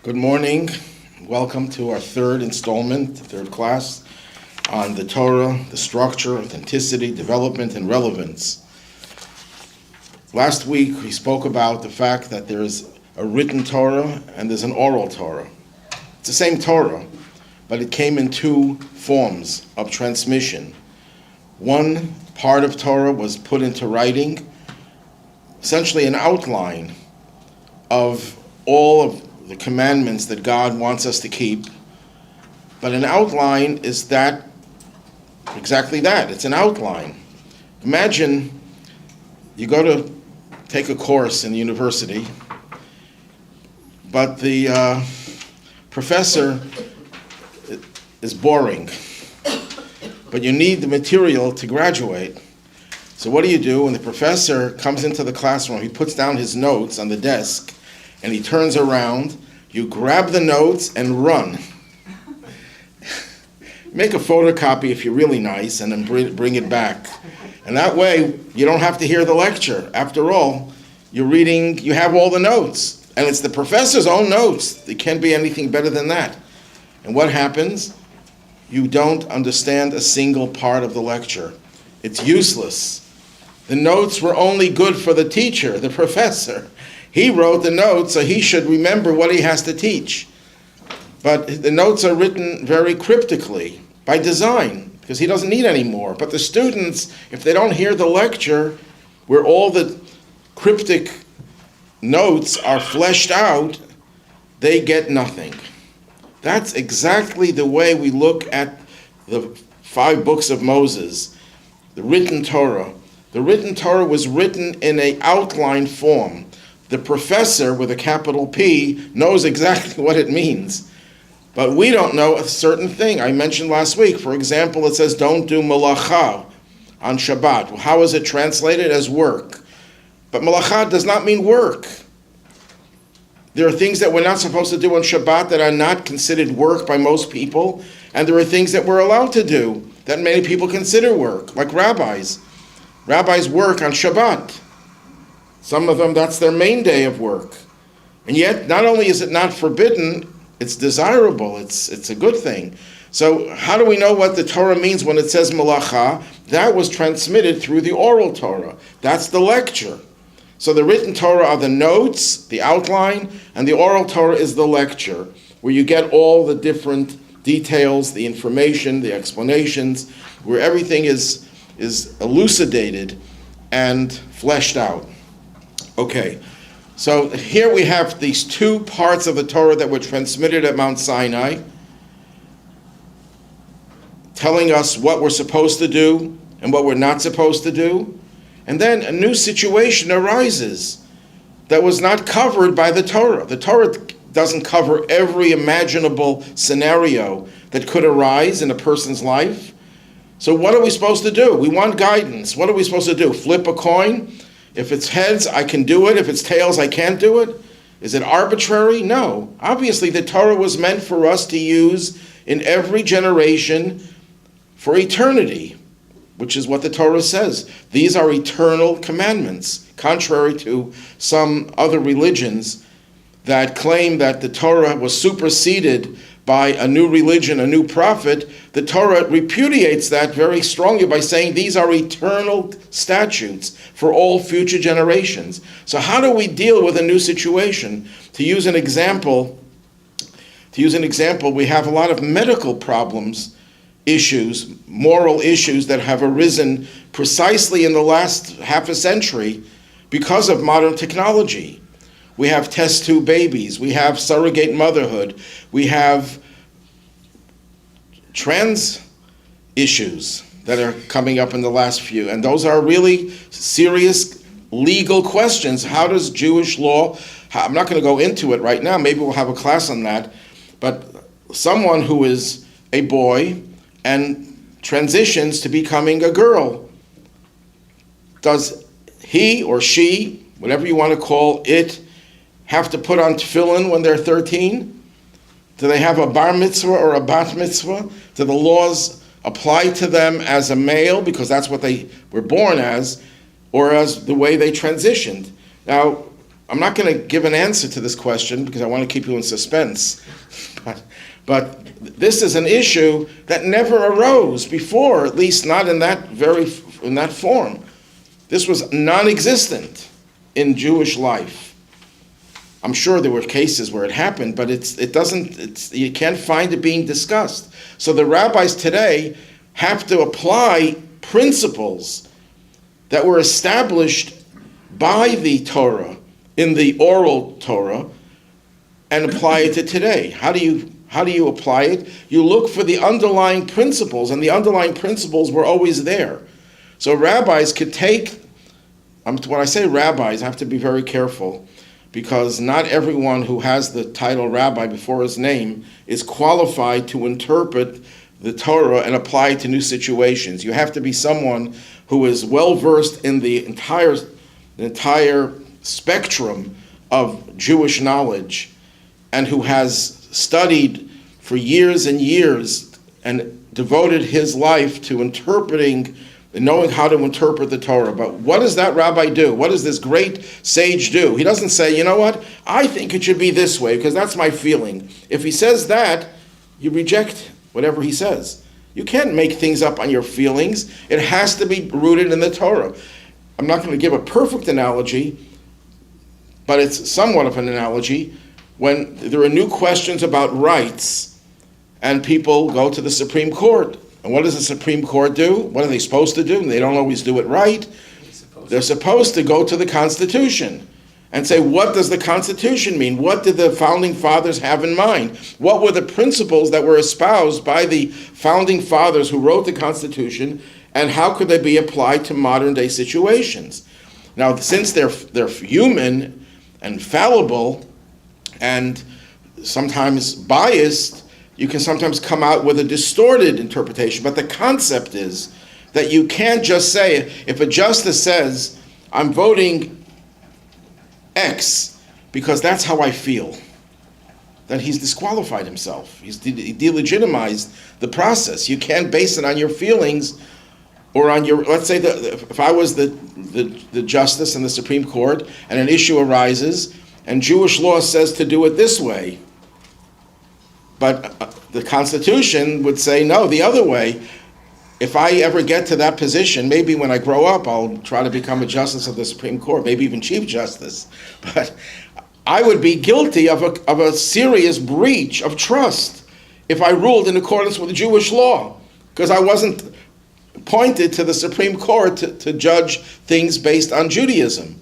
Good morning. Welcome to our third installment, third class, on the Torah, the structure, authenticity, development, and relevance. Last week we spoke about the fact that there is a written Torah and there's an oral Torah. It's the same Torah, but it came in two forms of transmission. One part of Torah was put into writing, essentially an outline of all of the commandments that God wants us to keep. But an outline is that, exactly that, it's an outline. Imagine you go to take a course in university, but the professor is boring, but you need the material to graduate. So what do? When the professor comes into the classroom, he puts down his notes on the desk, and he turns around, you grab the notes and run. Make a photocopy if you're really nice, and then bring it back. And that way, you don't have to hear the lecture. After all, you're reading, you have all the notes. And it's the professor's own notes. There can't be anything better than that. And what happens? You don't understand a single part of the lecture. It's useless. The notes were only good for the teacher, the professor. He wrote the notes, so he should remember what he has to teach. But the notes are written very cryptically, by design, because he doesn't need any more. But the students, if they don't hear the lecture, where all the cryptic notes are fleshed out, they get nothing. That's exactly the way we look at the 5 books of Moses, the written Torah. The written Torah was written in an outline form. The professor, with a capital P, knows exactly what it means. But we don't know a certain thing. I mentioned last week, for example, it says, don't do malacha on Shabbat. Well, how is it translated? As work. But malacha does not mean work. There are things that we're not supposed to do on Shabbat that are not considered work by most people, and there are things that we're allowed to do that many people consider work, like rabbis. Rabbis work on Shabbat. Some of them, that's their main day of work. And yet, not only is it not forbidden, it's desirable, it's a good thing. So how do we know what the Torah means when it says malacha? That was transmitted through the oral Torah. That's the lecture. So the written Torah are the notes, the outline, and the oral Torah is the lecture, where you get all the different details, the information, the explanations, where everything is elucidated and fleshed out. Okay, so here we have these 2 parts of the Torah that were transmitted at Mount Sinai, telling us what we're supposed to do and what we're not supposed to do. And then a new situation arises that was not covered by the Torah. The Torah doesn't cover every imaginable scenario that could arise in a person's life. So what are we supposed to do? We want guidance. What are we supposed to do? Flip a coin? If it's heads, I can do it. If it's tails, I can't do it. Is it arbitrary? No. Obviously, the Torah was meant for us to use in every generation for eternity, which is what the Torah says. These are eternal commandments, contrary to some other religions that claim that the Torah was superseded by a new religion, a new prophet. The Torah repudiates that very strongly by saying these are eternal statutes for all future generations. So how do we deal with a new situation? To use an example, we have a lot of medical problems, issues, moral issues that have arisen precisely in the last half a century because of modern technology. We have test tube babies, we have surrogate motherhood, we have trans issues that are coming up in the last few, and those are really serious legal questions. How does Jewish law, I'm not going to go into it right now, maybe we'll have a class on that, but someone who is a boy and transitions to becoming a girl, does he or she, whatever you want to call it, have to put on tefillin when they're 13? Do they have a bar mitzvah or a bat mitzvah? Do the laws apply to them as a male because that's what they were born as, or as the way they transitioned? Now, I'm not going to give an answer to this question because I want to keep you in suspense. But this is an issue that never arose before, at least not in that form. This was non-existent in Jewish life. I'm sure there were cases where it happened, but you can't find it being discussed. So the rabbis today have to apply principles that were established by the Torah in the oral Torah and apply it to today. How do you apply it? You look for the underlying principles, and the underlying principles were always there. So rabbis could take, when I say rabbis, I have to be very careful, because not everyone who has the title rabbi before his name is qualified to interpret the Torah and apply it to new situations. You have to be someone who is well-versed in the entire spectrum of Jewish knowledge and who has studied for years and years and devoted his life to interpreting and knowing how to interpret the Torah. But what does that rabbi do? What does this great sage do? He doesn't say, you know what, I think it should be this way because that's my feeling. If he says that, you reject whatever he says. You can't make things up on your feelings. It has to be rooted in the Torah. I'm not going to give a perfect analogy, but it's somewhat of an analogy. When there are new questions about rights and people go to the Supreme Court, and what does the Supreme Court do? What are they supposed to do? They don't always do it right. They're supposed to go to the Constitution and say, what does the Constitution mean? What did the Founding Fathers have in mind? What were the principles that were espoused by the Founding Fathers who wrote the Constitution, and how could they be applied to modern day situations? Now, since they're human and fallible and sometimes biased, you can sometimes come out with a distorted interpretation. But the concept is that you can't just say, if a justice says, I'm voting X because that's how I feel, then he's disqualified himself. He's delegitimized the process. You can't base it on your feelings or on your, let's say that if I was the justice in the Supreme Court and an issue arises and Jewish law says to do it this way, but the Constitution would say, no, the other way. If I ever get to that position, maybe when I grow up, I'll try to become a justice of the Supreme Court, maybe even Chief Justice. But I would be guilty of a serious breach of trust if I ruled in accordance with the Jewish law, because I wasn't appointed to the Supreme Court to judge things based on Judaism.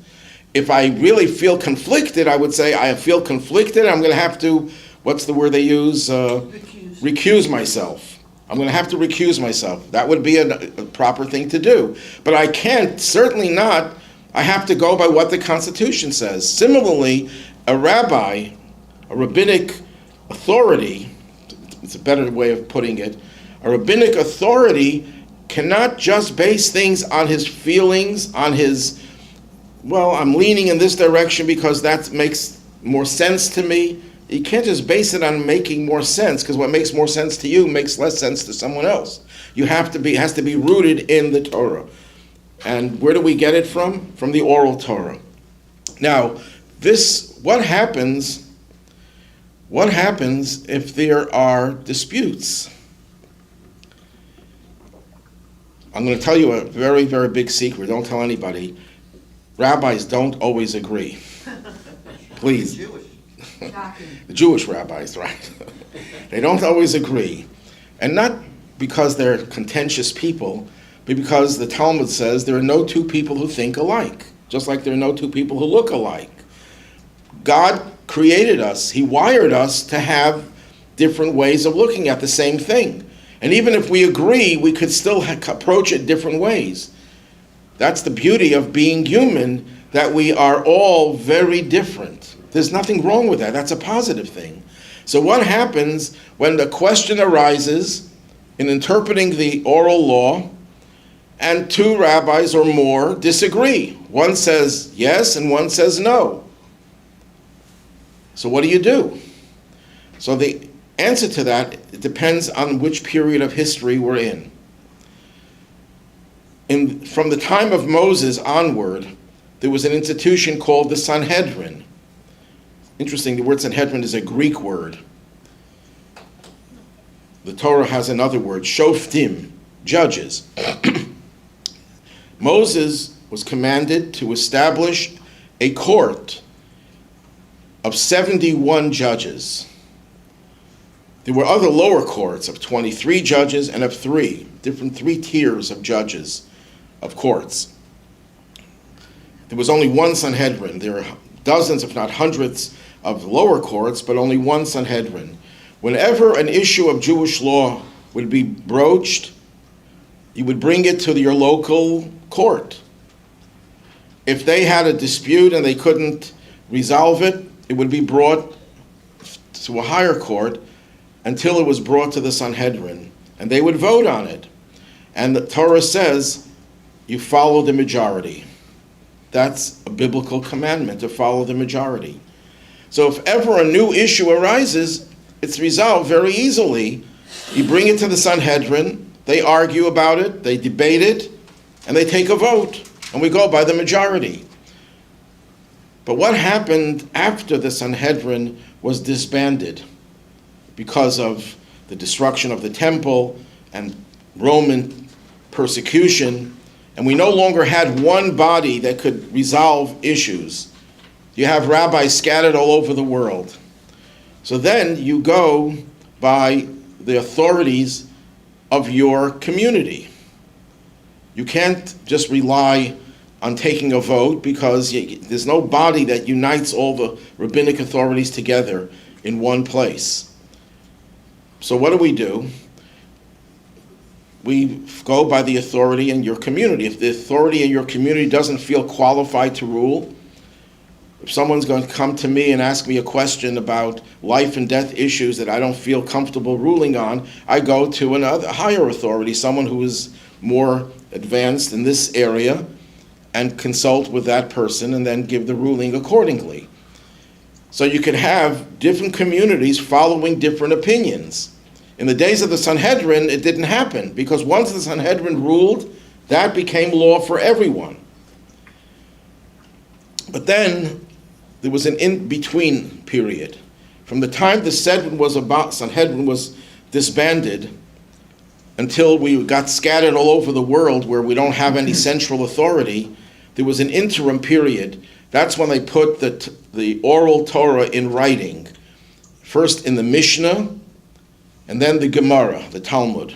If I really feel conflicted, I would say, I feel conflicted, I'm going to have to, what's the word they use? Recuse myself. I'm going to have to recuse myself. That would be a proper thing to do. But I can't, certainly not, I have to go by what the Constitution says. Similarly, a rabbi, a rabbinic authority, it's a better way of putting it, a rabbinic authority cannot just base things on his feelings, on his, well, I'm leaning in this direction because that makes more sense to me. You can't just base it on making more sense, because what makes more sense to you makes less sense to someone else. It has to be rooted in the Torah. And where do we get it from? From the oral Torah. Now, what happens if there are disputes? I'm going to tell you a very, very big secret. Don't tell anybody. Rabbis don't always agree. Please. The Jewish rabbis, right? They don't always agree. And not because they're contentious people, but because the Talmud says there are no two people who think alike, just like there are no two people who look alike. God created us. He wired us to have different ways of looking at the same thing. And even if we agree, we could still approach it different ways. That's the beauty of being human, that we are all very different. There's nothing wrong with that. That's a positive thing. So what happens when the question arises in interpreting the oral law and two rabbis or more disagree? One says yes and one says no. So what do? So the answer to that, it depends on which period of history we're in. From the time of Moses onward, there was an institution called the Sanhedrin. Interesting, the word Sanhedrin is a Greek word. The Torah has another word, shoftim, judges. Moses was commanded to establish a court of 71 judges. There were other lower courts of 23 judges and of three tiers of judges of courts. There was only one Sanhedrin. There are dozens, if not hundreds, of lower courts, but only one Sanhedrin. Whenever an issue of Jewish law would be broached, you would bring it to your local court. If they had a dispute and they couldn't resolve it, it would be brought to a higher court until it was brought to the Sanhedrin, and they would vote on it. And the Torah says, you follow the majority. That's a biblical commandment, to follow the majority. So if ever a new issue arises, it's resolved very easily. You bring it to the Sanhedrin, they argue about it, they debate it, and they take a vote, and we go by the majority. But what happened after the Sanhedrin was disbanded because of the destruction of the temple and Roman persecution, and we no longer had one body that could resolve issues. You have rabbis scattered all over the world. So then you go by the authorities of your community. You can't just rely on taking a vote because there's no body that unites all the rabbinic authorities together in one place. So what do? We go by the authority in your community. If the authority in your community doesn't feel qualified to rule, if someone's going to come to me and ask me a question about life and death issues that I don't feel comfortable ruling on, I go to another higher authority, someone who is more advanced in this area, and consult with that person and then give the ruling accordingly. So you can have different communities following different opinions. In the days of the Sanhedrin, it didn't happen, because once the Sanhedrin ruled, that became law for everyone. But then there was an in-between period. From the time the Sanhedrin was disbanded until we got scattered all over the world where we don't have any central authority, there was an interim period. That's when they put the oral Torah in writing. First in the Mishnah, and then the Gemara, the Talmud.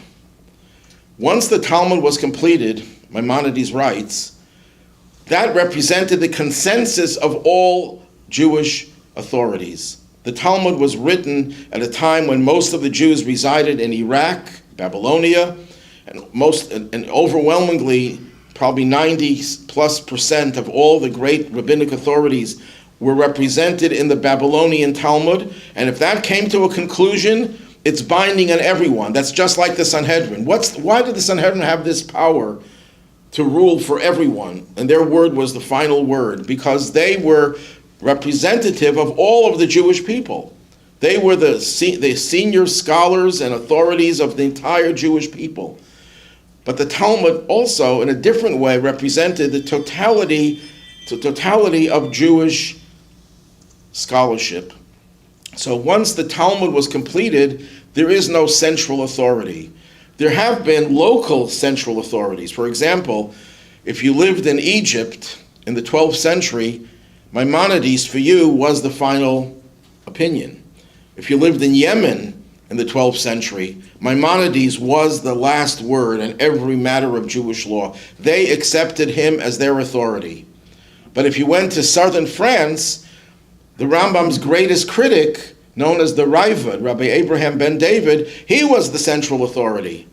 Once the Talmud was completed, Maimonides writes, that represented the consensus of all Jewish authorities. The Talmud was written at a time when most of the Jews resided in Iraq, Babylonia, and overwhelmingly, probably 90+% of all the great rabbinic authorities were represented in the Babylonian Talmud. And if that came to a conclusion, it's binding on everyone. That's just like the Sanhedrin. Why did the Sanhedrin have this power to rule for everyone? And their word was the final word, because they were representative of all of the Jewish people. They were the senior scholars and authorities of the entire Jewish people. But the Talmud also, in a different way, represented the totality of Jewish scholarship. So once the Talmud was completed, there is no central authority. There have been local central authorities. For example, if you lived in Egypt in the 12th century, Maimonides for you was the final opinion. If you lived in Yemen in the 12th century, Maimonides was the last word in every matter of Jewish law. They accepted him as their authority. But if you went to southern France, the Rambam's greatest critic, known as the Raavad, Rabbi Abraham ben David, he was the central authority.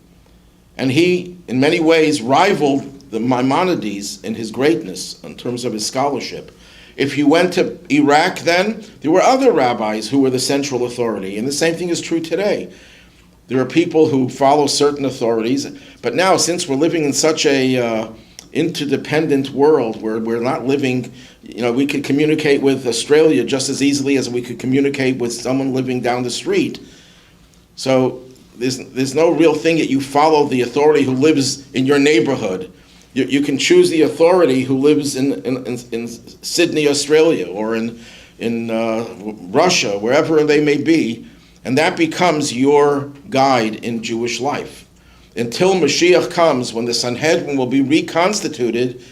And he, in many ways, rivaled the Maimonides in his greatness in terms of his scholarship. If you went to Iraq then, there were other rabbis who were the central authority. And the same thing is true today. There are people who follow certain authorities. But now, since we're living in such a interdependent world where we're not living, we could communicate with Australia just as easily as we could communicate with someone living down the street. So there's no real thing that you follow the authority who lives in your neighborhood. You can choose the authority who lives in Sydney, Australia, or in Russia, wherever they may be, and that becomes your guide in Jewish life. Until Mashiach comes, when the Sanhedrin will be reconstituted,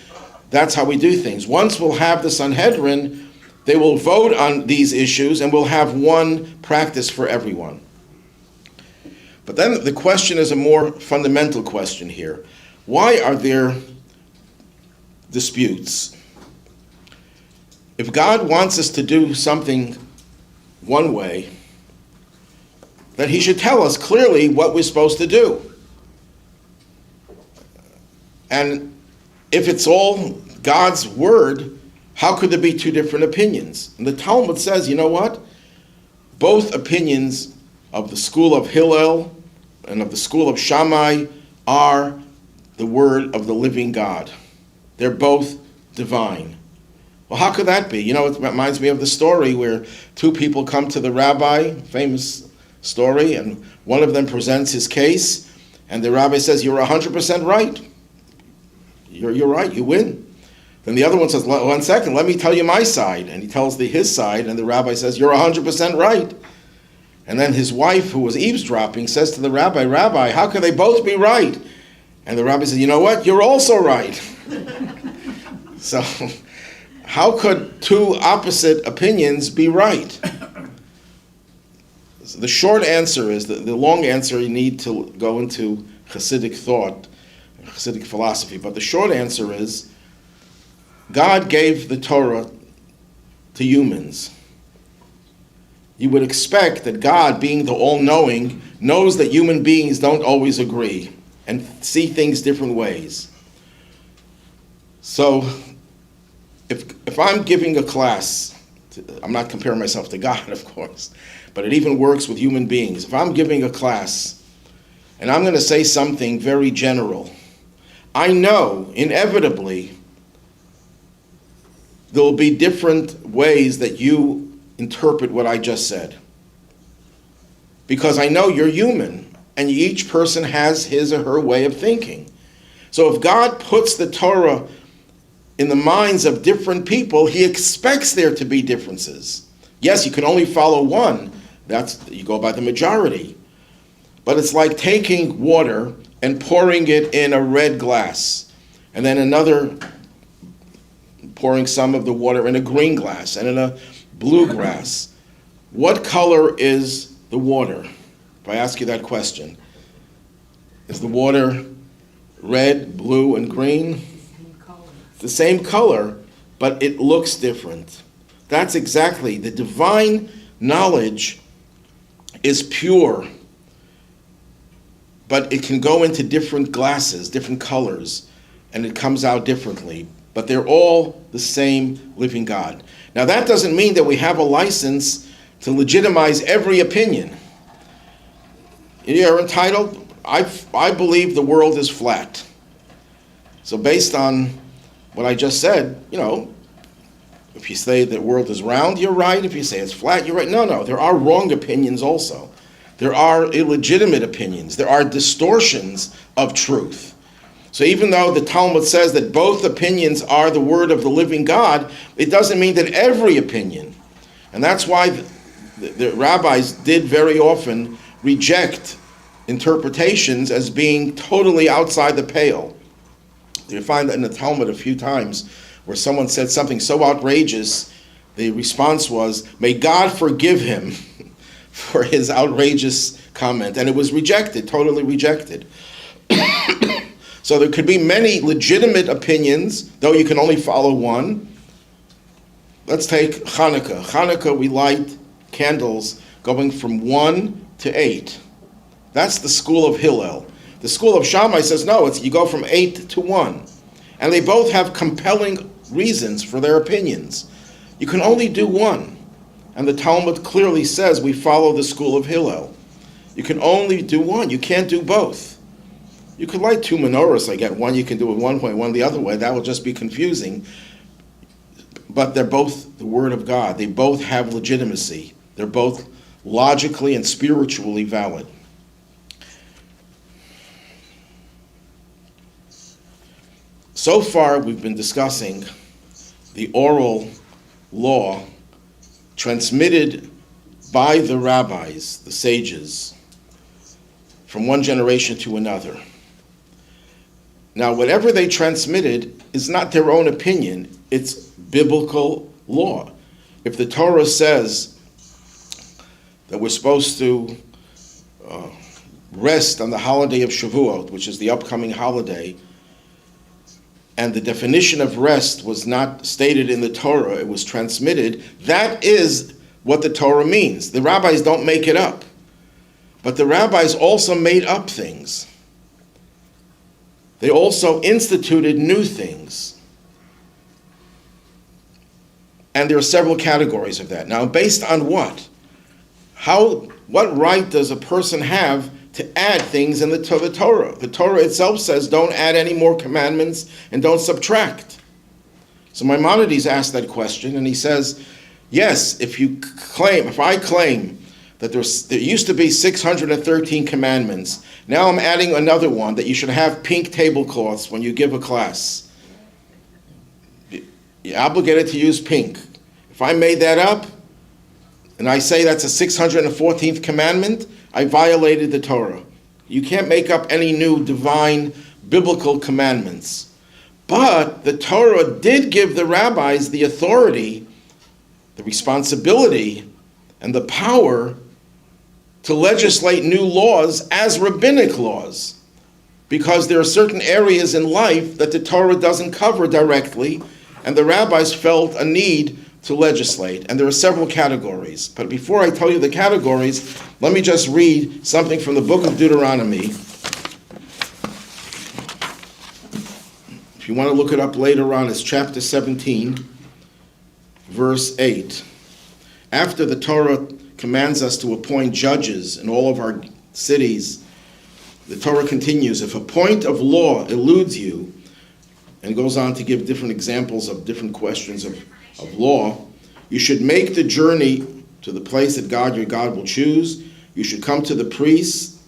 that's how we do things. Once we'll have the Sanhedrin, they will vote on these issues, and we'll have one practice for everyone. But then the question is a more fundamental question here. Why are there disputes? If God wants us to do something one way, then he should tell us clearly what we're supposed to do. And if it's all God's word, how could there be two different opinions? And the Talmud says, you know what? Both opinions of the school of Hillel and of the school of Shammai are the word of the living God. They're both divine. Well, how could that be? You know, it reminds me of the story where two people come to the rabbi, famous story, and one of them presents his case, and the rabbi says, you're 100% right. You're right, you win. Then the other one says, 1 second, let me tell you my side. And he tells his side, and the rabbi says, you're 100% right. And then his wife, who was eavesdropping, says to the rabbi, Rabbi, how can they both be right? And the rabbi says, you know what? You're also right. So, how could two opposite opinions be right? So the short answer is, the long answer you need to go into Hasidic thought, Hasidic philosophy, but the short answer is, God gave the Torah to humans. You would expect that God, being the all-knowing, knows that human beings don't always agree and see things different ways. So, if I'm giving a class, I'm not comparing myself to God, of course, but it even works with human beings. If I'm giving a class and I'm going to say something very general, I know, inevitably, there will be different ways that you interpret what I just said. Because I know you're human, and each person has his or her way of thinking. So if God puts the Torah in the minds of different people, he expects there to be differences. Yes, you can only follow one. You go by the majority. But it's like taking water and pouring it in a red glass, and then another pouring some of the water in a green glass and in a blue glass. What color is the water? If I ask you that question, is the water red, blue, and green? The same color, but it looks different. That's exactly, the divine knowledge is pure, but it can go into different glasses, different colors, and it comes out differently. But they're all the same living God. Now that doesn't mean that we have a license to legitimize every opinion. You're entitled, I believe the world is flat. So based on what I just said, if you say the world is round, you're right. If you say it's flat, you're right. No, there are wrong opinions also. There are illegitimate opinions. There are distortions of truth. So even though the Talmud says that both opinions are the word of the living God, it doesn't mean that every opinion. And that's why the rabbis did very often reject interpretations as being totally outside the pale. You find that in the Talmud a few times where someone said something so outrageous, the response was, may God forgive him for his outrageous comment. And it was rejected, totally rejected. So there could be many legitimate opinions, though you can only follow one. Let's take Hanukkah. Hanukkah, we light candles going from 1 to 8. That's the school of Hillel. The school of Shammai says, no, you go from 8 to 1. And they both have compelling reasons for their opinions. You can only do one. And the Talmud clearly says we follow the school of Hillel. You can only do one. You can't do both. You could light 2 menorahs. I get one you can do it one way, one the other way. That will just be confusing. But they're both the Word of God. They both have legitimacy. They're both logically and spiritually valid. So far, we've been discussing the oral law transmitted by the rabbis, the sages, from one generation to another. Now, whatever they transmitted is not their own opinion, it's biblical law. If the Torah says that we're supposed to rest on the holiday of Shavuot, which is the upcoming holiday, and the definition of rest was not stated in the Torah, it was transmitted, that is what the Torah means. The rabbis don't make it up. But the rabbis also made up things. They also instituted new things. And there are several categories of that. Now, based on what? What right does a person have to add things in the Torah? The Torah itself says don't add any more commandments and don't subtract. So Maimonides asked that question, and he says, yes, if I claim that there used to be 613 commandments, now I'm adding another one, that you should have pink tablecloths when you give a class. You're obligated to use pink. If I made that up, and I say that's a 614th commandment, I violated the Torah. You can't make up any new divine biblical commandments. But the Torah did give the rabbis the authority, the responsibility, and the power to legislate new laws as rabbinic laws. Because there are certain areas in life that the Torah doesn't cover directly, and the rabbis felt a need to legislate. And there are several categories. But before I tell you the categories, let me just read something from the book of Deuteronomy. If you want to look it up later on, it's chapter 17, verse 8. After the Torah commands us to appoint judges in all of our cities, the Torah continues, if a point of law eludes you, and goes on to give different examples of different questions of law, you should make the journey to the place that God, your God, will choose. You should come to the priests,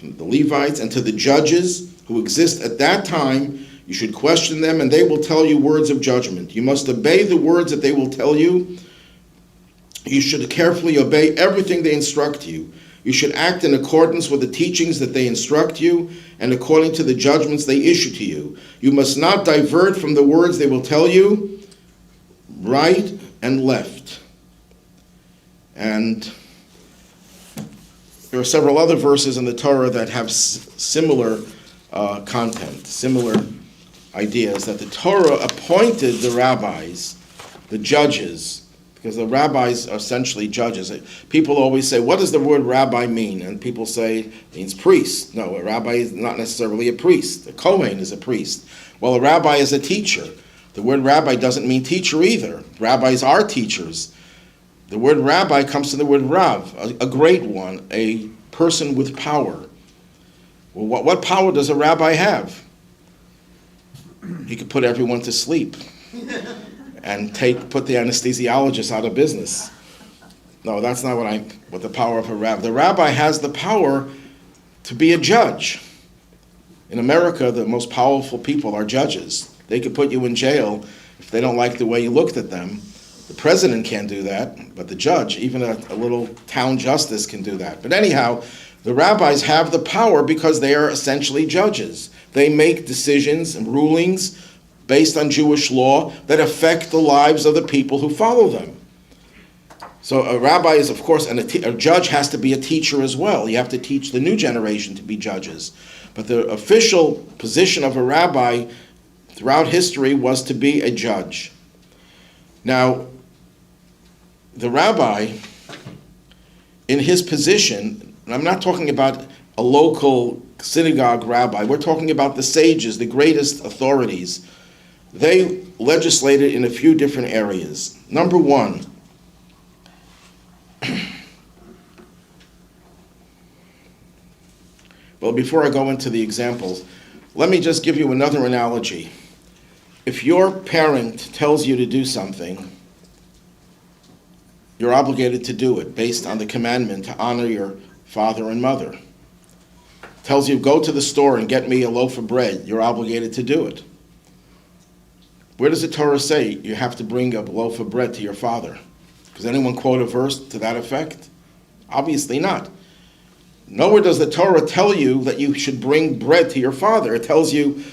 the Levites, and to the judges who exist at that time. You should question them, and they will tell you words of judgment. You must obey the words that they will tell you. You should carefully obey everything they instruct you. You should act in accordance with the teachings that they instruct you and according to the judgments they issue to you. You must not divert from the words they will tell you, right and left. And there are several other verses in the Torah that have similar content, similar ideas, that the Torah appointed the rabbis, the judges, because the rabbis are essentially judges. People always say, what does the word rabbi mean? And people say it means priest. No, a rabbi is not necessarily a priest. A Kohen is a priest. Well, a rabbi is a teacher. The word rabbi doesn't mean teacher either. Rabbis are teachers. The word rabbi comes from the word rav, a great one, a person with power. Well, what power does a rabbi have? He could put everyone to sleep and put the anesthesiologist out of business. No, that's not what the power of a rabbi. The rabbi has the power to be a judge. In America, the most powerful people are judges. They could put you in jail if they don't like the way you looked at them. The president can't do that, but the judge, even a little town justice, can do that. But anyhow, the rabbis have the power because they are essentially judges. They make decisions and rulings based on Jewish law that affect the lives of the people who follow them. So a rabbi is, of course, and a judge has to be a teacher as well. You have to teach the new generation to be judges. But the official position of a rabbi throughout history was to be a judge. Now, the rabbi, in his position, and I'm not talking about a local synagogue rabbi, we're talking about the sages, the greatest authorities. They legislated in a few different areas. Number one, well, before I go into the examples, let me just give you another analogy. If your parent tells you to do something, you're obligated to do it based on the commandment to honor your father and mother. Tells you, go to the store and get me a loaf of bread, you're obligated to do it. Where does the Torah say you have to bring a loaf of bread to your father? Does anyone quote a verse to that effect? Obviously not. Nowhere does the Torah tell you that you should bring bread to your father. It tells you,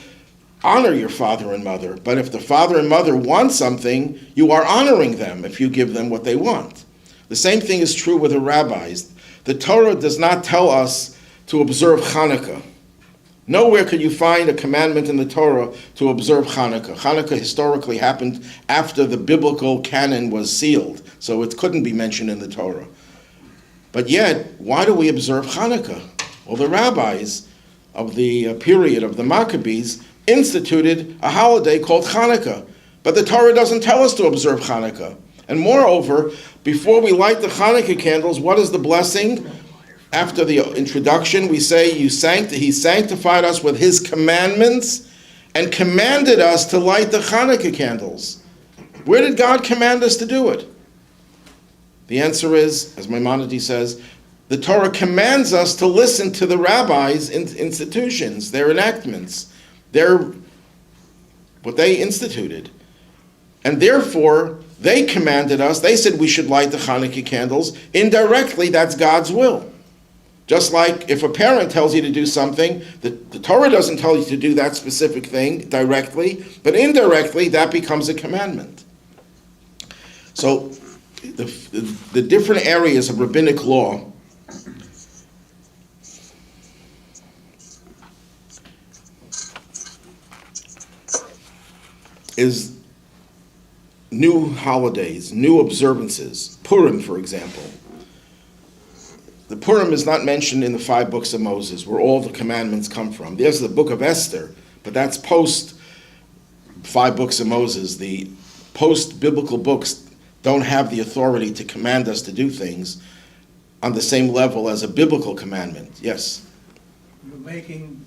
honor your father and mother. But if the father and mother want something, you are honoring them if you give them what they want. The same thing is true with the rabbis. The Torah does not tell us to observe Hanukkah. Nowhere could you find a commandment in the Torah to observe Hanukkah. Hanukkah historically happened after the biblical canon was sealed, so it couldn't be mentioned in the Torah. But yet, why do we observe Hanukkah? Well, the rabbis of the period of the Maccabees instituted a holiday called Hanukkah. But the Torah doesn't tell us to observe Hanukkah. And moreover, before we light the Hanukkah candles, what is the blessing? After the introduction, we say, He sanctified us with His commandments and commanded us to light the Hanukkah candles. Where did God command us to do it? The answer is, as Maimonides says, the Torah commands us to listen to the rabbis' institutions, their enactments, what they instituted. And therefore, they commanded us, they said we should light the Hanukkah candles. Indirectly, that's God's will. Just like if a parent tells you to do something, the Torah doesn't tell you to do that specific thing directly, but indirectly, that becomes a commandment. So, the different areas of rabbinic law is new holidays, new observances. Purim, for example. The Purim is not mentioned in the 5 books of Moses, where all the commandments come from. There's the book of Esther, but that's post 5 books of Moses. The post-biblical books don't have the authority to command us to do things on the same level as a biblical commandment. Yes? You're making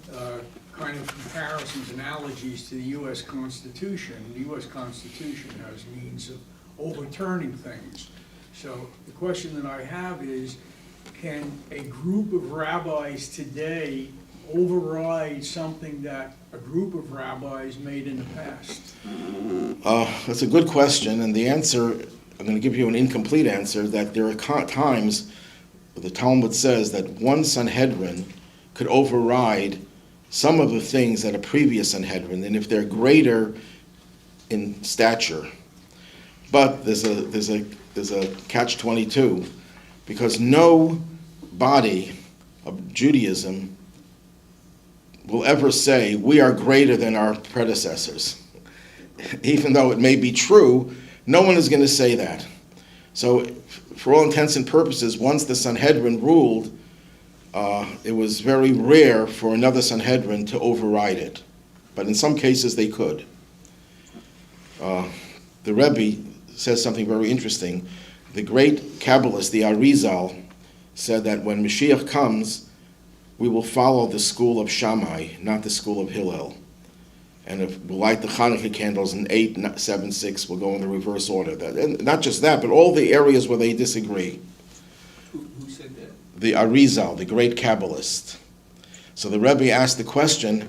kind of comparisons, analogies to the U.S. Constitution. The U.S. Constitution has means of overturning things. So the question that I have is, can a group of rabbis today override something that a group of rabbis made in the past? That's a good question, and the answer, I'm going to give you an incomplete answer, that there are times, the Talmud says, that one Sanhedrin could override some of the things that a previous Sanhedrin, and if they're greater in stature. But there's a catch-22, because no body of Judaism will ever say we are greater than our predecessors. Even though it may be true, no one is going to say that. So for all intents and purposes, once the Sanhedrin ruled, it was very rare for another Sanhedrin to override it. But in some cases they could. The Rabbi says something very interesting. The great Kabbalist, the Arizal, said that when Mashiach comes, we will follow the school of Shammai, not the school of Hillel. And if we'll light the Hanukkah candles in 8, 7, 6, we'll go in the reverse order. And not just that, but all the areas where they disagree. Who said that? The Arizal, the great Kabbalist. So the Rebbe asked the question,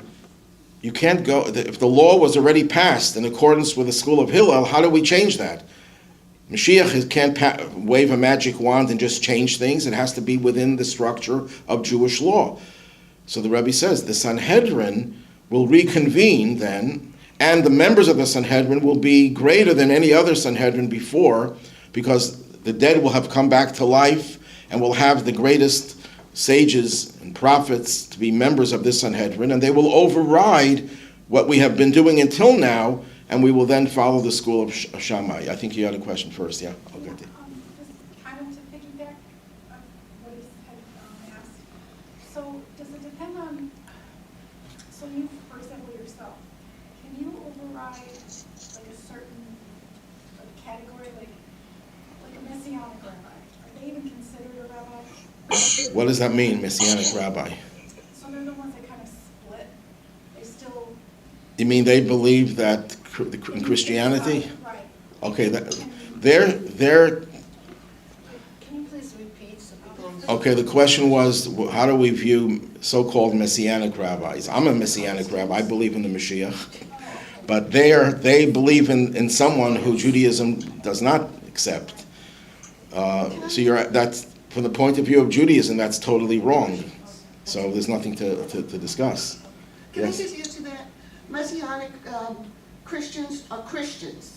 you can't go, if the law was already passed in accordance with the school of Hillel, how do we change that? Mashiach can't wave a magic wand and just change things. It has to be within the structure of Jewish law. So the Rebbe says the Sanhedrin will reconvene then, and the members of the Sanhedrin will be greater than any other Sanhedrin before, because the dead will have come back to life, and will have the greatest sages and prophets to be members of this Sanhedrin, and they will override what we have been doing until now, and we will then follow the school of Shammai. I think you had a question first, yeah? I'll get it. Just kind of to piggyback on what he had asked. So does it depend on, so you, for example, yourself, can you override like a certain category, like a Messianic rabbi? Are they even considered a rabbi? What does that mean, Messianic rabbi? So they're the ones that kind of split. They still. You mean they believe that in Christianity? Right. Okay, they're. Can you please repeat so people? Okay, the question was, how do we view so-called Messianic rabbis? I'm a Messianic rabbi. I believe in the Mashiach. But they believe in someone who Judaism does not accept. That's from the point of view of Judaism, that's totally wrong. So there's nothing to discuss. Can I Yes. just answer that? Messianic Christians are Christians.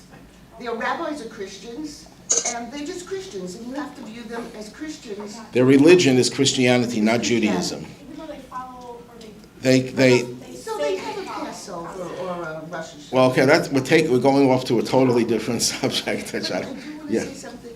Their rabbis are Christians, and they're just Christians, and you have to view them as Christians. Their religion is Christianity, not Judaism. Even though they follow, or they So they have a Passover or a Rosh Hashanah. Well, okay, we're going off to a totally different subject. But I do want Yeah. to say something.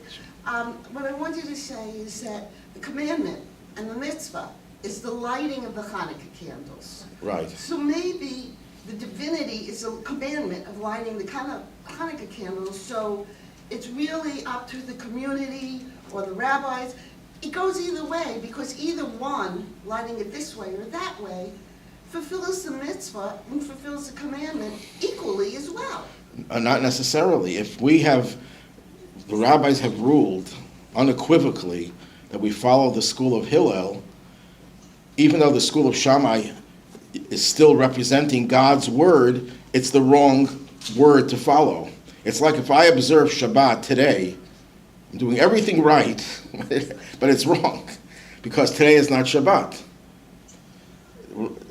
What I wanted to say is that the commandment and the mitzvah is the lighting of the Hanukkah candles. Right. So maybe the divinity is a commandment of lighting the Hanukkah candles, so it's really up to the community or the rabbis. It goes either way, because either one, lighting it this way or that way, fulfills the mitzvah and fulfills the commandment equally as well. Not necessarily. The rabbis have ruled unequivocally that we follow the school of Hillel, even though the school of Shammai is still representing God's word, it's the wrong word to follow. It's like if I observe Shabbat today, I'm doing everything right, but it's wrong, because today is not Shabbat.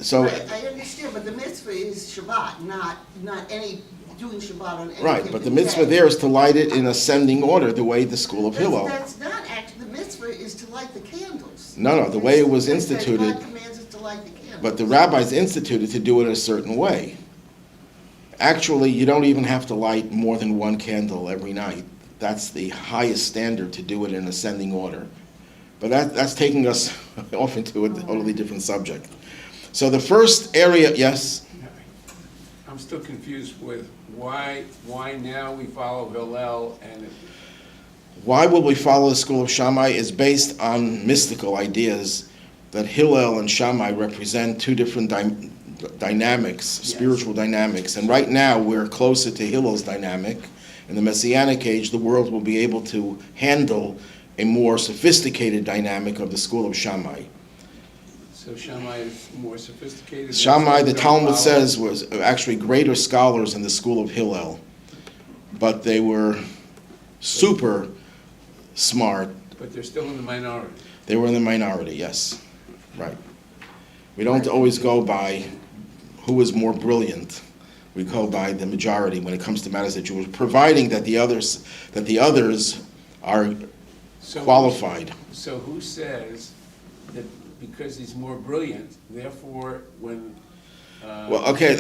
So, I understand, but the mitzvah is Shabbat, not any doing Shabbat on any right, but the given mitzvah day. there is to light it in ascending order, the way the school of Hillel. That's not actually, the mitzvah is to light the candles. No, the way it was That instituted, God commands us to light the candles. but the rabbis instituted to do it a certain way. Actually, you don't even have to light more than one candle every night. That's the highest standard, to do it in ascending order. But that's taking us off into a totally different subject. So the first area, yes? I'm still confused with why now we follow Hillel and Why will we follow the school of Shammai is based on mystical ideas that Hillel and Shammai represent two different dynamics, spiritual dynamics. And right now we're closer to Hillel's dynamic. In the Messianic age, the world will be able to handle a more sophisticated dynamic of the school of Shammai. so Shammai is more sophisticated. Shammai, the Don't Talmud follow- says, was actually greater scholars in the school of Hillel, but they were super smart. But they're still in the minority. They were in the minority, yes, right. We don't always go by who is more brilliant. We go by the majority when it comes to matters that Jews, providing that the others are So- qualified. So who says that because he's more brilliant, therefore when... Well, okay,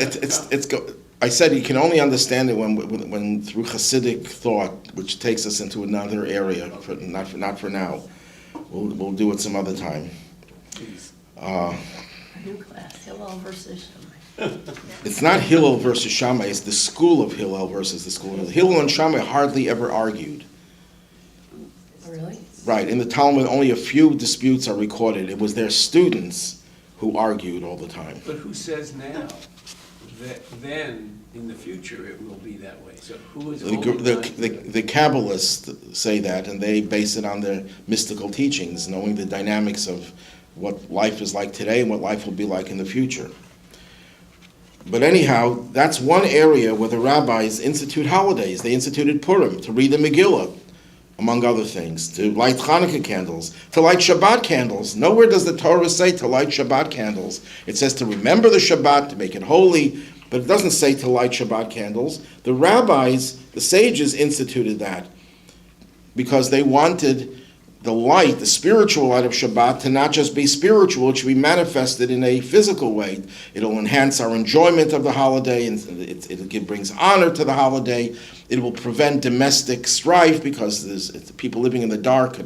I said you can only understand it when through Hasidic thought, which takes us into another area, not for now. We'll do it some other time. Please. New class, Hillel versus Shammai. It's not Hillel versus Shammai, it's the school of Hillel versus the school of Hillel. Hillel and Shammai hardly ever argued. Really? Right, in the Talmud only a few disputes are recorded. It was their students who argued all the time. But who says now that then, in the future, it will be that way? So who is holding on to it? The Kabbalists say that, and they base it on their mystical teachings, knowing the dynamics of what life is like today and what life will be like in the future. But anyhow, that's one area where the rabbis institute holidays. They instituted Purim, to read the Megillah, among other things, to light Hanukkah candles, to light Shabbat candles. Nowhere does the Torah say to light Shabbat candles. It says to remember the Shabbat, to make it holy, but it doesn't say to light Shabbat candles. The rabbis, the sages, instituted that because they wanted the light, the spiritual light of Shabbat, to not just be spiritual, it should be manifested in a physical way. It'll enhance our enjoyment of the holiday, and it brings honor to the holiday. It will prevent domestic strife, because people living in the dark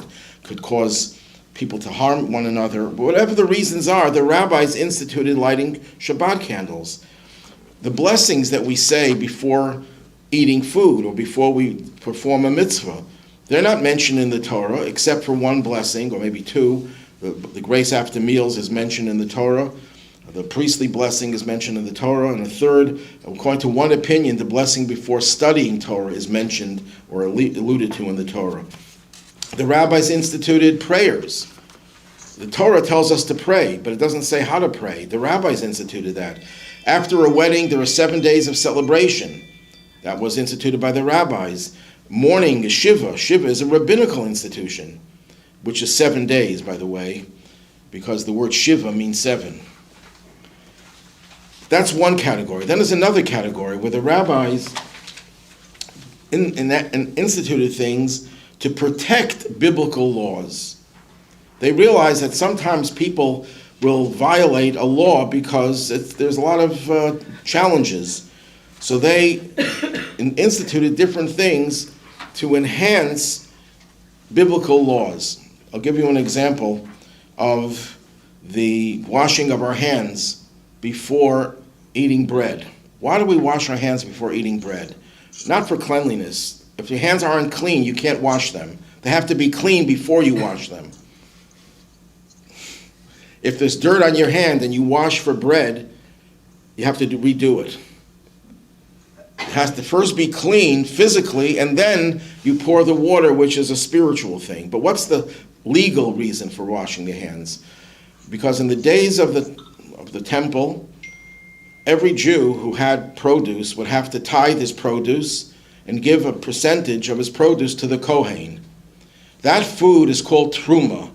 could cause people to harm one another. Whatever the reasons are, the rabbis instituted lighting Shabbat candles. The blessings that we say before eating food or before we perform a mitzvah, they're not mentioned in the Torah, except for one blessing, or maybe two. The grace after meals is mentioned in the Torah. The priestly blessing is mentioned in the Torah. And the third, according to one opinion, the blessing before studying Torah is mentioned or alluded to in the Torah. The rabbis instituted prayers. The Torah tells us to pray, but it doesn't say how to pray. The rabbis instituted that. After a wedding, there are 7 days of celebration. That was instituted by the rabbis. Mourning is Shiva. Shiva is a rabbinical institution, which is 7 days, by the way, because the word Shiva means 7. That's one category. Then there's another category where the rabbis instituted things to protect biblical laws. They realize that sometimes people will violate a law because there's a lot of challenges. So they instituted different things to enhance biblical laws. I'll give you an example of the washing of our hands before eating bread. Why do we wash our hands before eating bread? Not for cleanliness. If your hands aren't clean, you can't wash them. They have to be clean before you wash them. If there's dirt on your hand and you wash for bread, you have to redo it. It has to first be clean physically, and then you pour the water, which is a spiritual thing. But what's the legal reason for washing the hands? Because in the days of the temple, every Jew who had produce would have to tithe his produce and give a percentage of his produce to the Kohen. That food is called truma,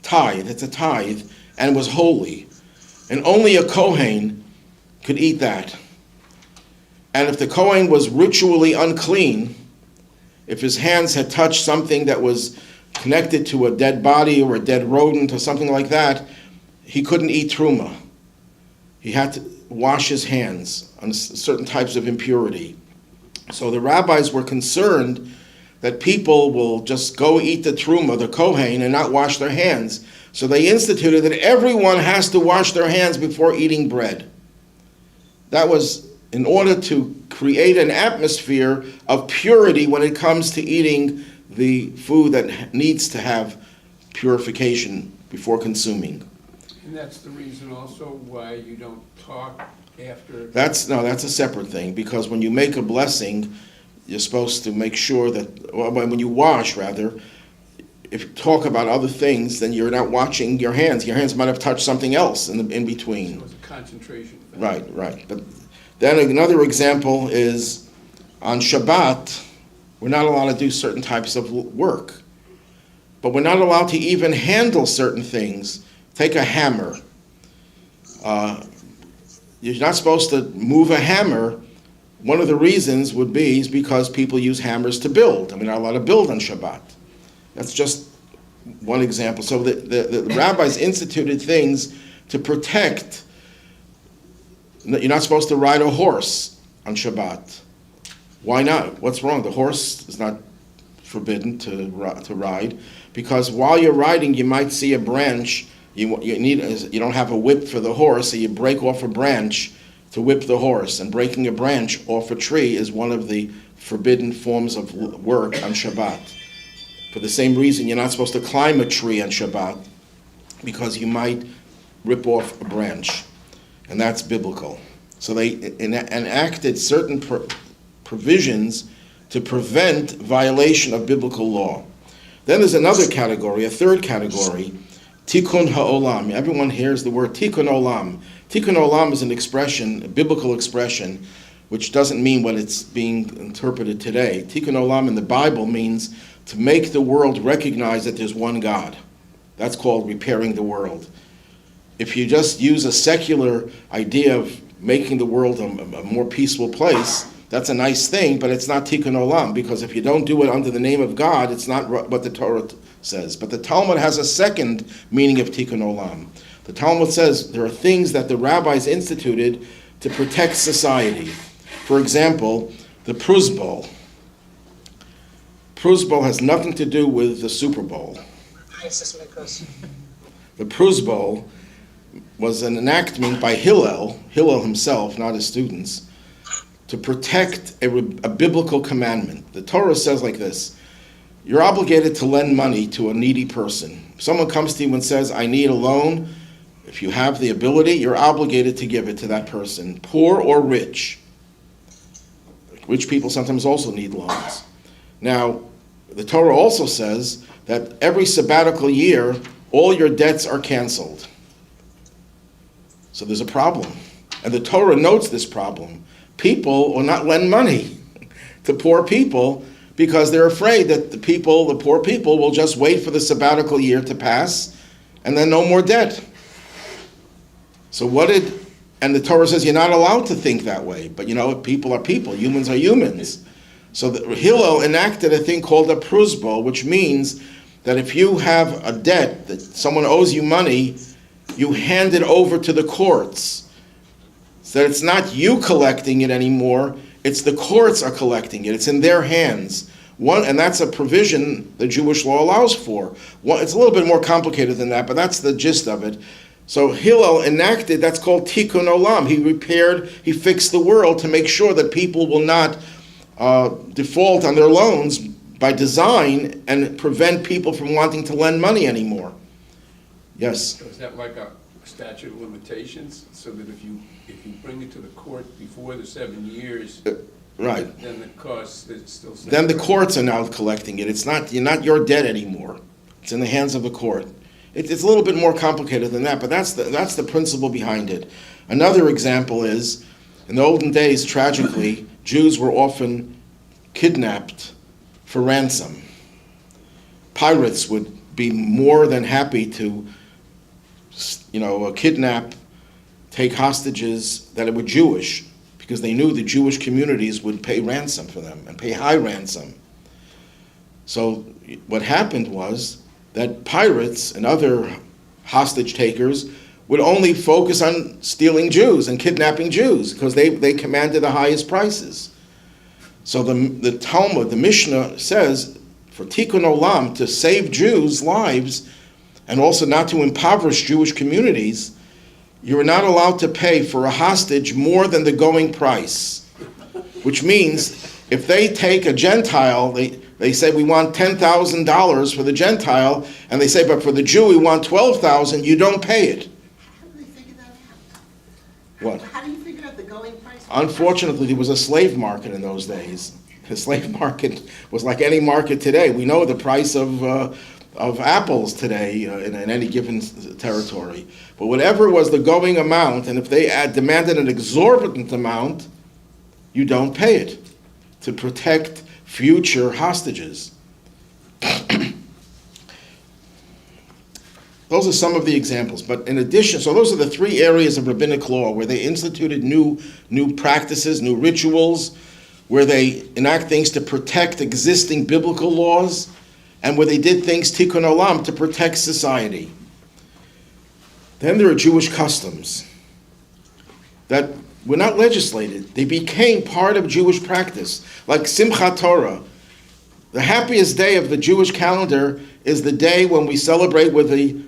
tithe. It's a tithe, and was holy. And only a Kohen could eat that. And if the Kohen was ritually unclean, if his hands had touched something that was connected to a dead body or a dead rodent or something like that, he couldn't eat truma. He had to wash his hands on certain types of impurity. So the rabbis were concerned that people will just go eat the truma, the kohen, and not wash their hands. So they instituted that everyone has to wash their hands before eating bread. That was in order to create an atmosphere of purity when it comes to eating the food that needs to have purification before consuming. And that's the reason also why you don't talk after. That's a separate thing, because when you make a blessing, you're supposed to make sure that, well, when you wash, rather, if you talk about other things, then you're not washing your hands. Your hands might have touched something else in between. So it's a concentration thing. Right. But then another example is on Shabbat, we're not allowed to do certain types of work. But we're not allowed to even handle certain things. Take a hammer. You're not supposed to move a hammer. One of the reasons would be is because people use hammers to build, and we're not allowed to build on Shabbat. That's just one example. So the rabbis instituted things to protect. You're not supposed to ride a horse on Shabbat. Why not? What's wrong? The horse is not forbidden to ride, because while you're riding, you might see a branch. You don't have a whip for the horse, so you break off a branch to whip the horse. And breaking a branch off a tree is one of the forbidden forms of work on Shabbat. For the same reason, you're not supposed to climb a tree on Shabbat, because you might rip off a branch. And that's biblical. So they enacted certain provisions to prevent violation of biblical law. Then there's another category, a third category, Tikkun Olam. Everyone hears the word Tikkun Olam. Tikkun Olam is an expression, a biblical expression, which doesn't mean what it's being interpreted today. Tikkun Olam in the Bible means to make the world recognize that there's one God. That's called repairing the world. If you just use a secular idea of making the world a more peaceful place, that's a nice thing, but it's not Tikkun Olam, because if you don't do it under the name of God, it's not what the Torah says. But the Talmud has a second meaning of Tikkun Olam. The Talmud says there are things that the rabbis instituted to protect society. For example, the Pruz Bowl. Pruz Bowl has nothing to do with the Super Bowl. The Pruz Bowl was an enactment by Hillel himself, not his students, to protect a biblical commandment. The Torah says like this: you're obligated to lend money to a needy person. If someone comes to you and says, I need a loan, if you have the ability, you're obligated to give it to that person, poor or rich. Rich people sometimes also need loans. Now, the Torah also says that every sabbatical year, all your debts are canceled. So there's a problem. And the Torah notes this problem. People will not lend money to poor people because they're afraid that the poor people, will just wait for the sabbatical year to pass and then no more debt. So and the Torah says you're not allowed to think that way, but people are people, humans are humans. So Hillel enacted a thing called a prusbo, which means that if you have a debt, that someone owes you money, you hand it over to the courts. So that it's not you collecting it anymore, it's the courts are collecting it. It's in their hands. And that's a provision the Jewish law allows for. It's a little bit more complicated than that, but that's the gist of it. So Hillel enacted, that's called Tikkun Olam. He fixed the world to make sure that people will not default on their loans by design and prevent people from wanting to lend money anymore. Yes? So is that like a statute of limitations, so that if you bring it to the court before the 7 years, right, then the cost is still... Then the courts are now collecting it. It's not your debt anymore. It's in the hands of the court. It's a little bit more complicated than that, but that's the principle behind it. Another example is, in the olden days, tragically, Jews were often kidnapped for ransom. Pirates would be more than happy to, kidnap, take hostages that were Jewish, because they knew the Jewish communities would pay ransom for them, and pay high ransom. So what happened was that pirates and other hostage takers would only focus on stealing Jews and kidnapping Jews, because they commanded the highest prices. So the Talmud, the Mishnah says, for Tikkun Olam, to save Jews' lives, and also not to impoverish Jewish communities, you are not allowed to pay for a hostage more than the going price. Which means, if they take a Gentile, they say, we want $10,000 for the Gentile, and they say, but for the Jew, we want $12,000, you don't pay it. How do they figure that out? What? How do you figure out the going price? Unfortunately, there was a slave market in those days. The slave market was like any market today. We know the price of apples today in any given territory. But whatever was the going amount, and if they demanded an exorbitant amount, you don't pay it to protect future hostages. Those are some of the examples. But in addition, so those are the three areas of rabbinic law where they instituted new practices, new rituals, where they enact things to protect existing biblical laws, and where they did things, Tikkun Olam, to protect society. Then there are Jewish customs that were not legislated. They became part of Jewish practice, like Simchat Torah. The happiest day of the Jewish calendar is the day when we celebrate with the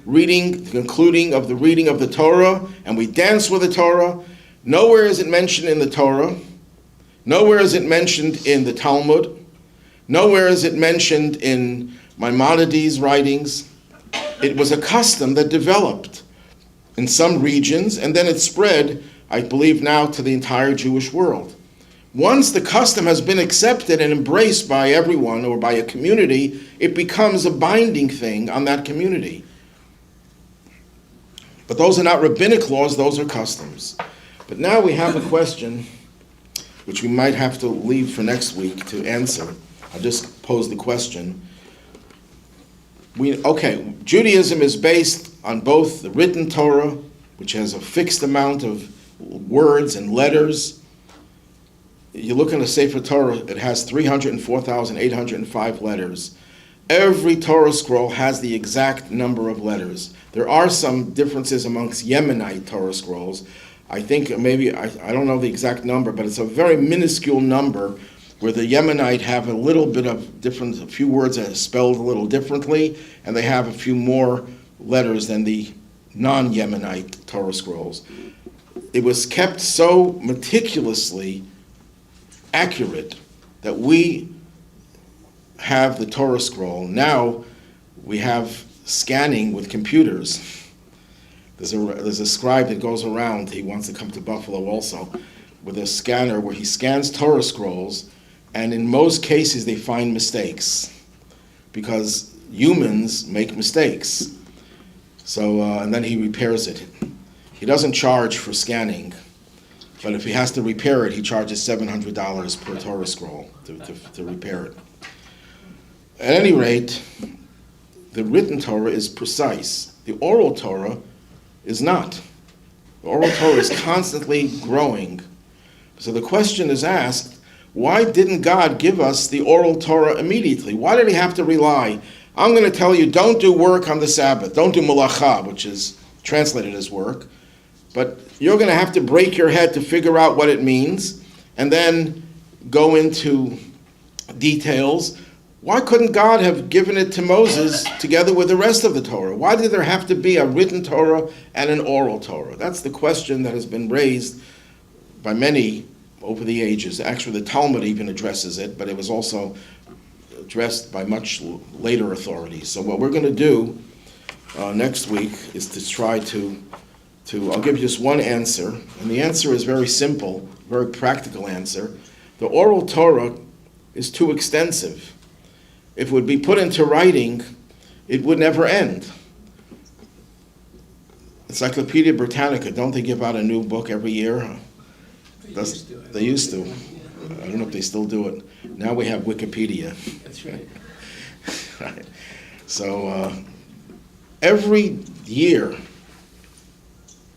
concluding of the reading of the Torah, and we dance with the Torah. Nowhere is it mentioned in the Torah. Nowhere is it mentioned in the Talmud. Nowhere is it mentioned in Maimonides' writings. It was a custom that developed in some regions, and then it spread, I believe now, to the entire Jewish world. Once the custom has been accepted and embraced by everyone or by a community, it becomes a binding thing on that community. But those are not rabbinic laws, those are customs. But now we have a question, which we might have to leave for next week to answer. I'll just pose the question. Judaism is based on both the written Torah, which has a fixed amount of words and letters. You look in the Sefer Torah, it has 304,805 letters. Every Torah scroll has the exact number of letters. There are some differences amongst Yemenite Torah scrolls. I think maybe, I don't know the exact number, but it's a very minuscule number where the Yemenite have a little bit of difference, a few words that are spelled a little differently, and they have a few more letters than the non-Yemenite Torah scrolls. It was kept so meticulously accurate that we have the Torah scroll. Now we have scanning with computers. There's a scribe that goes around, he wants to come to Buffalo also, with a scanner where he scans Torah scrolls, and in most cases they find mistakes because humans make mistakes. So, and then he repairs it. He doesn't charge for scanning. But if he has to repair it, he charges $700 per Torah scroll to repair it. At any rate, the written Torah is precise. The oral Torah is not. The oral Torah is constantly growing. So the question is asked, why didn't God give us the oral Torah immediately? Why did he have to rely? I'm going to tell you, don't do work on the Sabbath. Don't do malacha, which is translated as work. But you're going to have to break your head to figure out what it means and then go into details. Why couldn't God have given it to Moses together with the rest of the Torah? Why did there have to be a written Torah and an oral Torah? That's the question that has been raised by many over the ages. Actually, the Talmud even addresses it, but it was also addressed by much later authorities. So what we're going to do next week is to try to I'll give you just one answer, and the answer is very simple, very practical answer. The oral Torah is too extensive. If it would be put into writing, it would never end. Encyclopedia Britannica, don't they give out a new book every year? They used to. I don't know if they still do it. Now we have Wikipedia. That's right. Right. So every year,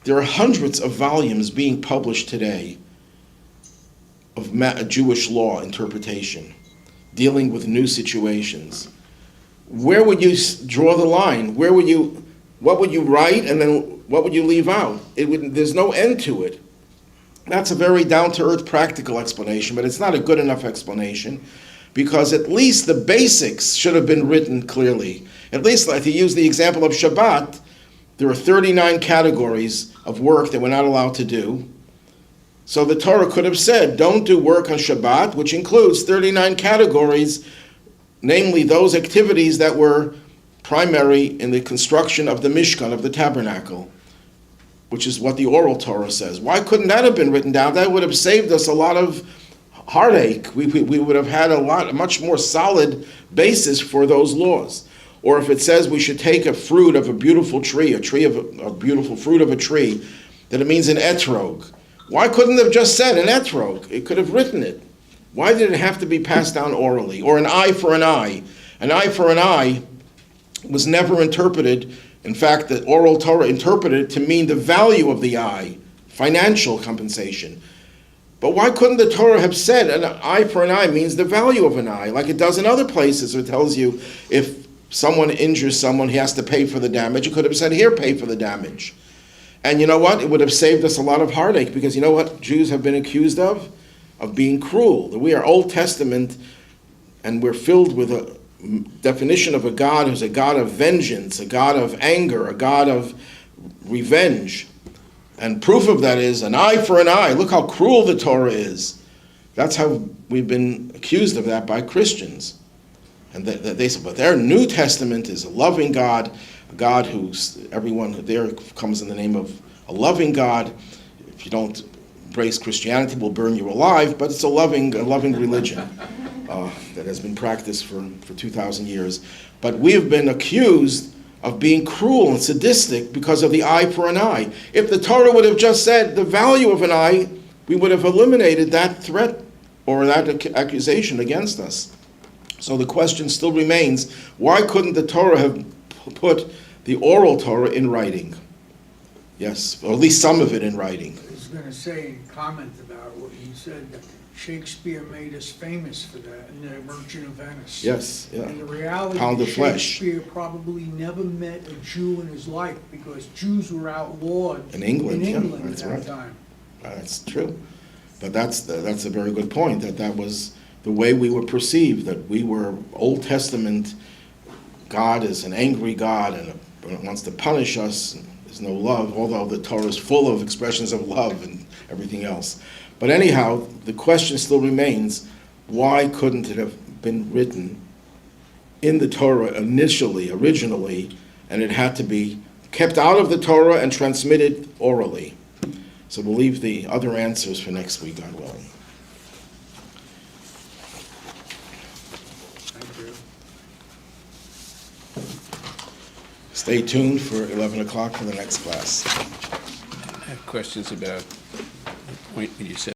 there are hundreds of volumes being published today of Jewish law interpretation, dealing with new situations. Where would you draw the line? What would you write, and then what would you leave out? There's no end to it. That's a very down-to-earth practical explanation, but it's not a good enough explanation, because at least the basics should have been written clearly. At least, like to use the example of Shabbat, there are 39 categories of work that we're not allowed to do. So the Torah could have said, don't do work on Shabbat, which includes 39 categories, namely those activities that were primary in the construction of the Mishkan, of the tabernacle, which is what the oral Torah says. Why couldn't that have been written down? That would have saved us a lot of heartache. We would have had a much more solid basis for those laws. Or if it says we should take a fruit of a beautiful tree, a beautiful fruit of a tree, that it means an etrog. Why couldn't it have just said an etrog? It could have written it. Why did it have to be passed down orally? Or an eye for an eye. An eye for an eye was never interpreted. In fact, the oral Torah interpreted it to mean the value of the eye, financial compensation. But why couldn't the Torah have said an eye for an eye means the value of an eye, like it does in other places? It tells you if someone injures someone, he has to pay for the damage. It could have said, here, pay for the damage. And you know what? It would have saved us a lot of heartache, because you know what Jews have been accused of? Of being cruel. We are Old Testament, and we're filled with a definition of a God who's a God of vengeance, a God of anger, a God of revenge. And proof of that is an eye for an eye. Look how cruel the Torah is. That's how we've been accused of that by Christians. And they say, but their New Testament is a loving God, a God who's, everyone there comes in the name of a loving God. If you don't embrace Christianity, will burn you alive, but it's a loving religion that has been practiced for 2,000 years. But we have been accused of being cruel and sadistic because of the eye for an eye. If the Torah would have just said the value of an eye, we would have eliminated that threat or that accusation against us. So the question still remains, why couldn't the Torah have put the oral Torah in writing? Yes, or at least some of it in writing. I was going to say in comment about what you said, that Shakespeare made us famous for that in The Merchant of Venice. Yes, yeah. And the reality Pound is of flesh. Shakespeare probably never met a Jew in his life, because Jews were outlawed In England, yeah, at that's that right. time. That's true. But that's a very good point, that was the way we were perceived, that we were Old Testament. God is an angry God and wants to punish us. There's no love, although the Torah is full of expressions of love and everything else. But anyhow, the question still remains, why couldn't it have been written in the Torah originally, and it had to be kept out of the Torah and transmitted orally? So we'll leave the other answers for next week, God willing. Thank you. Stay tuned for 11 o'clock for the next class. I have questions about point when you said